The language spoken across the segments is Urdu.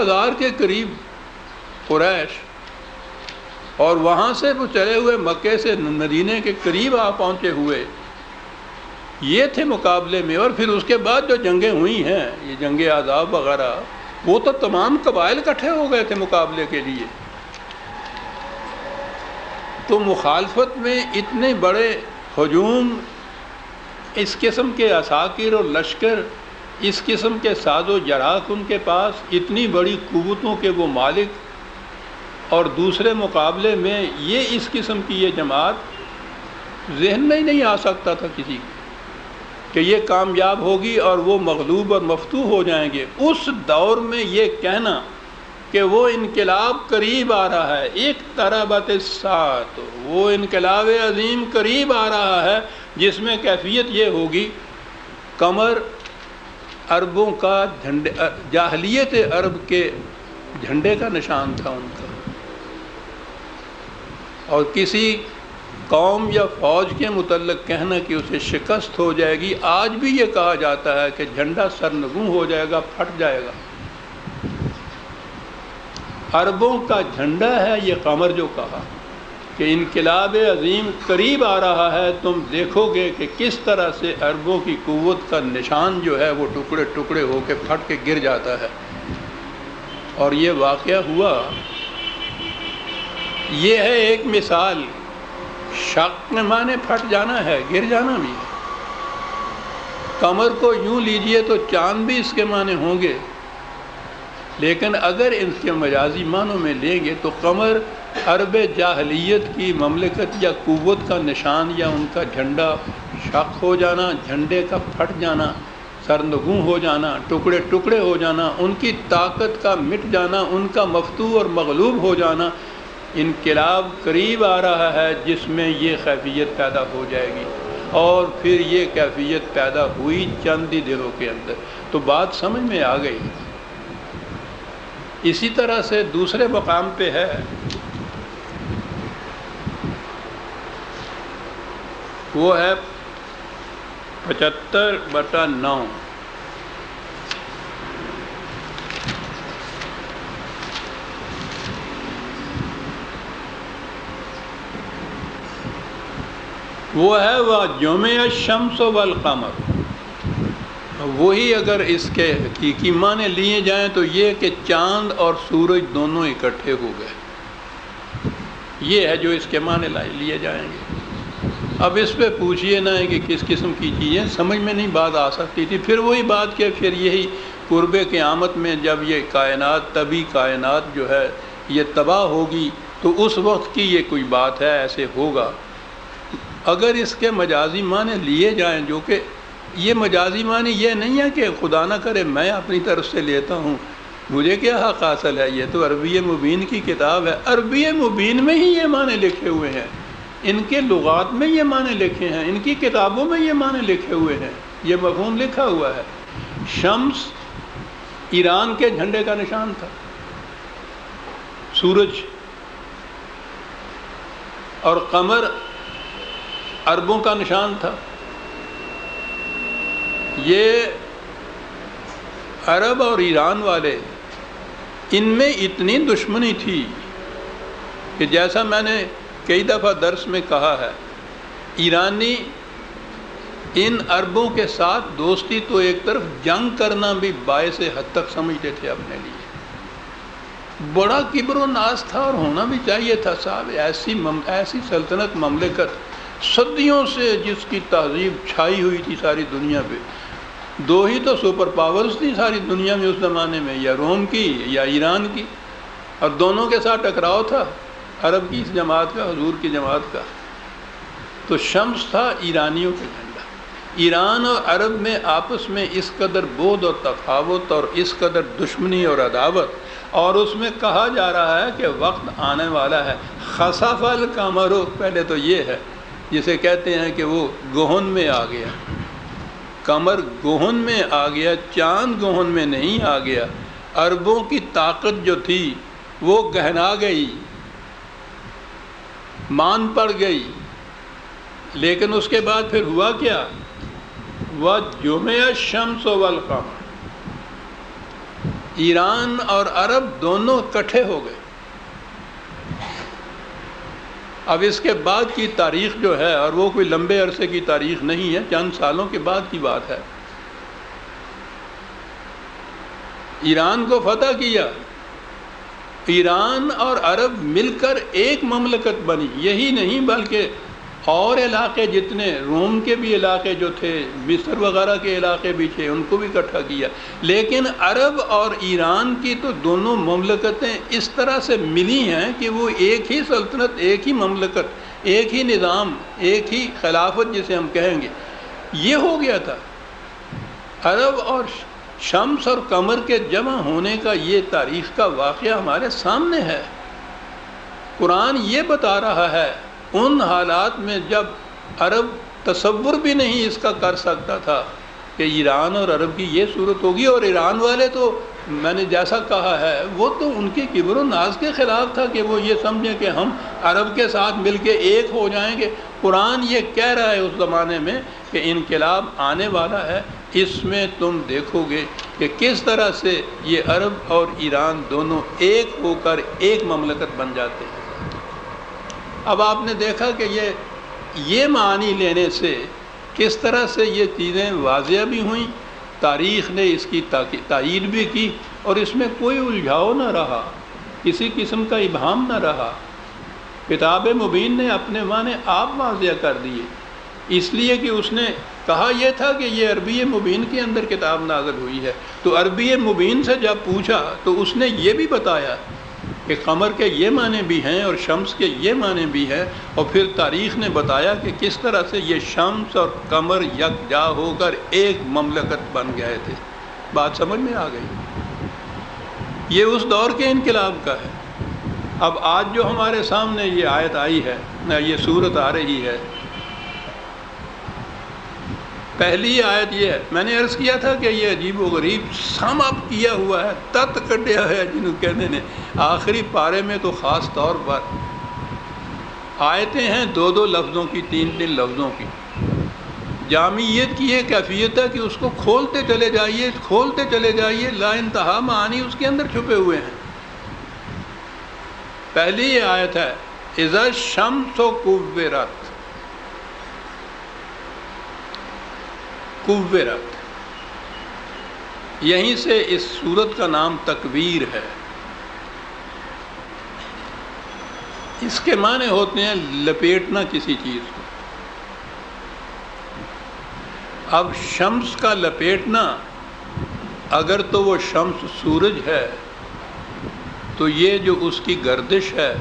1000 کے قریب قریش، اور وہاں سے وہ چلے ہوئے مکے سے مدینے کے قریب پہنچے ہوئے، یہ تھے مقابلے میں۔ اور پھر اس کے بعد جو جنگیں ہوئی ہیں، یہ جنگ احزاب وغیرہ، وہ تو تمام قبائل اکٹھے ہو گئے تھے مقابلے کے لیے۔ تو مخالفت میں اتنے بڑے ہجوم، اس قسم کے عساکر اور لشکر، اس قسم کے ساز و جراح ان کے پاس، اتنی بڑی قوتوں کے وہ مالک، اور دوسرے مقابلے میں یہ اس قسم کی یہ جماعت، ذہن میں ہی نہیں آ سکتا تھا کسی کو کہ یہ کامیاب ہوگی اور وہ مغلوب اور مفتوح ہو جائیں گے۔ اس دور میں یہ کہنا کہ وہ انقلاب قریب آ رہا ہے، ایک اقتربت الساعۃ، وہ انقلاب عظیم قریب آ رہا ہے، جس میں کیفیت یہ ہوگی، قمر عربوں کا جھنڈے، جاہلیت عرب کے جھنڈے کا نشان تھا ان کا، اور کسی قوم یا فوج کے متعلق کہنا کہ اسے شکست ہو جائے گی، آج بھی یہ کہا جاتا ہے کہ جھنڈا سرنگوں ہو جائے گا، پھٹ جائے گا۔ عربوں کا جھنڈا ہے یہ قمر، جو کہا کہ انقلاب عظیم قریب آ رہا ہے، تم دیکھو گے کہ کس طرح سے عربوں کی قوت کا نشان جو ہے وہ ٹکڑے ٹکڑے ہو کے پھٹ کے گر جاتا ہے۔ اور یہ واقعہ ہوا۔ یہ ہے ایک مثال، شق کے معنی پھٹ جانا ہے، گر جانا بھی ہے۔ قمر کو یوں لیجئے تو چاند بھی اس کے معنی ہوں گے، لیکن اگر ان کے مجازی معنوں میں لیں گے تو قمر عرب جاہلیت کی مملکت یا قوت کا نشان، یا ان کا جھنڈا شق ہو جانا، جھنڈے کا پھٹ جانا، سرنگوں ہو جانا، ٹکڑے ٹکڑے ہو جانا، ان کی طاقت کا مٹ جانا، ان کا مفتوح اور مغلوب ہو جانا۔ انقلاب قریب آ رہا ہے جس میں یہ کیفیت پیدا ہو جائے گی، اور پھر یہ کیفیت پیدا ہوئی چند ہی دنوں کے اندر۔ تو بات سمجھ میں آ گئی۔ اسی طرح سے دوسرے مقام پہ ہے، وہ ہے 75/9۔ وہ ہے وَجُمِعَ الشَّمْسُ وَالْقَمَرُ۔ وہی اگر اس کے حقیقی معنی لیے جائیں تو یہ کہ چاند اور سورج دونوں اکٹھے ہو گئے، یہ ہے جو اس کے معنی لیے جائیں گے۔ اب اس پہ پوچھئے نہ ہے کہ کس قسم کی چیزیں سمجھ میں نہیں بات آ سکتی تھی۔ پھر وہی بات کہ پھر یہی قرب قیامت میں جب یہ کائنات، طبی کائنات جو ہے یہ تباہ ہوگی، تو اس وقت کی یہ کوئی بات ہے، ایسے ہوگا۔ اگر اس کے مجازی معنی لیے جائیں، جو کہ یہ مجازی معنی یہ نہیں ہے کہ خدا نہ کرے میں اپنی طرف سے لیتا ہوں، مجھے کیا حق حاصل ہے، یہ تو عربی مبین کی کتاب ہے، عربی مبین میں ہی یہ معنی لکھے ہوئے ہیں، ان کے لغات میں یہ معنی لکھے ہیں، ان کی کتابوں میں یہ معنی لکھے ہوئے ہیں، یہ مفہوم لکھا ہوا ہے۔ شمس ایران کے جھنڈے کا نشان تھا، سورج، اور قمر عربوں کا نشان تھا۔ یہ عرب اور ایران والے، ان میں اتنی دشمنی تھی کہ جیسا میں نے کئی دفعہ درس میں کہا ہے، ایرانی ان عربوں کے ساتھ دوستی تو ایک طرف، جنگ کرنا بھی باعث حد تک سمجھتے تھے اپنے لیے۔ بڑا کبر و ناز تھا، اور ہونا بھی چاہیے تھا صاحب، ایسی سلطنت، مملکت صدیوں سے جس کی تہذیب چھائی ہوئی تھی ساری دنیا پہ۔ دو ہی تو سپر پاورز تھی ساری دنیا میں اس زمانے میں، یا روم کی یا ایران کی، اور دونوں کے ساتھ ٹکراؤ تھا، عرب کی اس جماعت کا، حضور کی جماعت کا۔ تو شمس تھا ایرانیوں کا جھنڈا۔ ایران اور عرب میں آپس میں اس قدر بعد اور تفاوت، اور اس قدر دشمنی اور عداوت، اور اس میں کہا جا رہا ہے کہ وقت آنے والا ہے۔ خسف القمر، پہلے تو یہ ہے جسے کہتے ہیں کہ وہ گہن میں آ گیا، قمر گہن میں آ گیا، چاند گہن میں نہیں آ گیا۔ عربوں کی طاقت جو تھی وہ گہنا گئی، مان پڑ گئی، لیکن اس کے بعد پھر ہوا کیا؟ وَجُمِعَ الشَّمْسُ وَالْقَمَرُ۔ ایران اور عرب دونوں اکٹھے ہو گئے۔ اب اس کے بعد کی تاریخ جو ہے، اور وہ کوئی لمبے عرصے کی تاریخ نہیں ہے، چند سالوں کے بعد کی بات ہے، ایران کو فتح کیا، ایران اور عرب مل کر ایک مملکت بنی۔ یہی نہیں بلکہ اور علاقے جتنے روم کے بھی علاقے جو تھے، مصر وغیرہ کے علاقے بھی تھے، ان کو بھی اکٹھا کیا۔ لیکن عرب اور ایران کی تو دونوں مملکتیں اس طرح سے ملی ہیں کہ وہ ایک ہی سلطنت، ایک ہی مملکت، ایک ہی نظام، ایک ہی خلافت جسے ہم کہیں گے، یہ ہو گیا تھا۔ عرب اور شمس اور قمر کے جمع ہونے کا یہ تاریخ کا واقعہ ہمارے سامنے ہے۔ قرآن یہ بتا رہا ہے ان حالات میں جب عرب تصور بھی نہیں اس کا کر سکتا تھا کہ ایران اور عرب کی یہ صورت ہوگی، اور ایران والے تو میں نے جیسا کہا ہے وہ تو ان کے کبر و ناز کے خلاف تھا کہ وہ یہ سمجھیں کہ ہم عرب کے ساتھ مل کے ایک ہو جائیں گے۔ قرآن یہ کہہ رہا ہے اس زمانے میں کہ انقلاب آنے والا ہے، اس میں تم دیکھو گے کہ کس طرح سے یہ عرب اور ایران دونوں ایک ہو کر ایک مملکت بن جاتے ہیں۔ اب آپ نے دیکھا کہ یہ معنی لینے سے کس طرح سے یہ چیزیں واضح بھی ہوئیں، تاریخ نے اس کی تائید بھی کی، اور اس میں کوئی الجھاؤ نہ رہا، کسی قسم کا ابہام نہ رہا۔ کتاب مبین نے اپنے معنی آپ واضح کر دیے، اس لیے کہ اس نے کہا یہ تھا کہ یہ عربی مبین کے اندر کتاب نازل ہوئی ہے، تو عربی مبین سے جب پوچھا تو اس نے یہ بھی بتایا کہ قمر کے یہ معنی بھی ہیں اور شمس کے یہ معنی بھی ہیں، اور پھر تاریخ نے بتایا کہ کس طرح سے یہ شمس اور قمر یکجا ہو کر ایک مملکت بن گئے تھے۔ بات سمجھ میں آ گئی؟ یہ اس دور کے انقلاب کا ہے۔ اب آج جو ہمارے سامنے یہ آیت آئی ہے، یہ صورت آ رہی ہے، پہلی آیت یہ ہے، میں نے عرض کیا تھا کہ یہ عجیب و غریب سم اپ کیا ہوا ہے، تت کٹیا ہے جنہوں کہنے نے، آخری پارے میں تو خاص طور پر آیتیں ہیں دو دو لفظوں کی، تین تین لفظوں کی۔ جامعیت کی یہ کیفیت ہے کہ اس کو کھولتے چلے جائیے، کھولتے چلے جائیے، لا انتہا معانی اس کے اندر چھپے ہوئے ہیں۔ پہلی یہ آیت ہے اذا الشمس کورت، کورت، یہیں سے اس سورت کا نام تکویر ہے۔ اس کے معنی ہوتے ہیں لپیٹنا کسی چیز کو۔ اب شمس کا لپیٹنا، اگر تو وہ شمس سورج ہے تو یہ جو اس کی گردش ہے،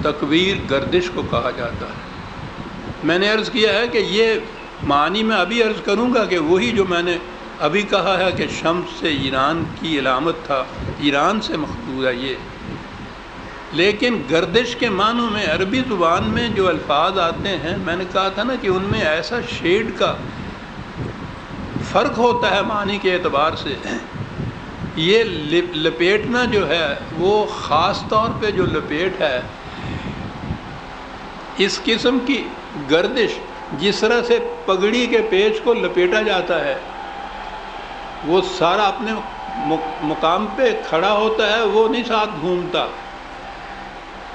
تکویر گردش کو کہا جاتا ہے۔ میں نے عرض کیا ہے کہ یہ معنی میں ابھی عرض کروں گا کہ وہی جو میں نے ابھی کہا ہے کہ شمس سے ایران کی علامت تھا، ایران سے مخصوص ہے یہ، لیکن گردش کے معنوں میں عربی زبان میں جو الفاظ آتے ہیں، میں نے کہا تھا نا کہ ان میں ایسا شیڈ کا فرق ہوتا ہے معنی کے اعتبار سے۔ یہ لپیٹنا جو ہے وہ خاص طور پہ جو لپیٹ ہے، اس قسم کی گردش جس طرح سے پگڑی کے پیچ کو لپیٹا جاتا ہے، وہ سارا اپنے مقام پہ کھڑا ہوتا ہے، وہ نہیں ساتھ گھومتا،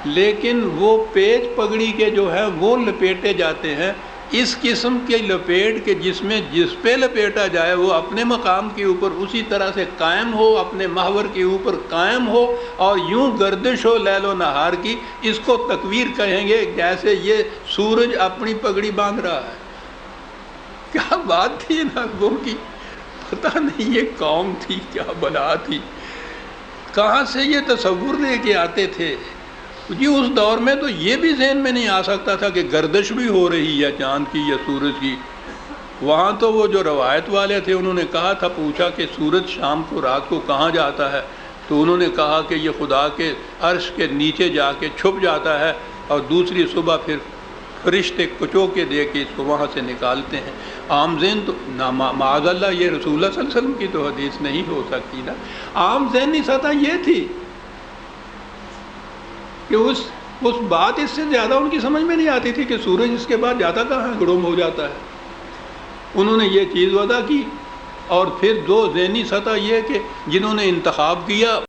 لیکن وہ پیچ پگڑی کے جو ہے وہ لپیٹے جاتے ہیں۔ اس قسم کے لپیٹ کے جس میں جس پہ لپیٹا جائے وہ اپنے مقام کے اوپر اسی طرح سے قائم ہو، اپنے محور کے اوپر قائم ہو، اور یوں گردش ہو لیل و نہار کی، اس کو تکویر کہیں گے۔ جیسے یہ سورج اپنی پگڑی باندھ رہا ہے۔ کیا بات تھی ناگوں کی، پتہ نہیں یہ قوم تھی کیا بلا تھی، کہاں سے یہ تصور لے کے آتے تھے جی۔ اس دور میں تو یہ بھی ذہن میں نہیں آ سکتا تھا کہ گردش بھی ہو رہی ہے چاند کی یا سورج کی۔ وہاں تو وہ جو روایت والے تھے انہوں نے کہا تھا، پوچھا کہ سورج شام کو رات کو کہاں جاتا ہے، تو انہوں نے کہا کہ یہ خدا کے عرش کے نیچے جا کے چھپ جاتا ہے، اور دوسری صبح پھر فرشتے کچو کے دے کے اس کو وہاں سے نکالتے ہیں۔ عام ذہن تو معاذ اللہ یہ رسول اللہ صلی اللہ علیہ وسلم کی تو حدیث نہیں ہو سکتی نا۔ عام ذہنی سطح یہ تھی کہ اس بات اس سے زیادہ ان کی سمجھ میں نہیں آتی تھی کہ سورج اس کے بعد جاتا کہاں ہے، گڑوم ہو جاتا ہے۔ انہوں نے یہ چیز وضع کی، اور پھر دو ذہنی سطح یہ ہے کہ جنہوں نے انتخاب کیا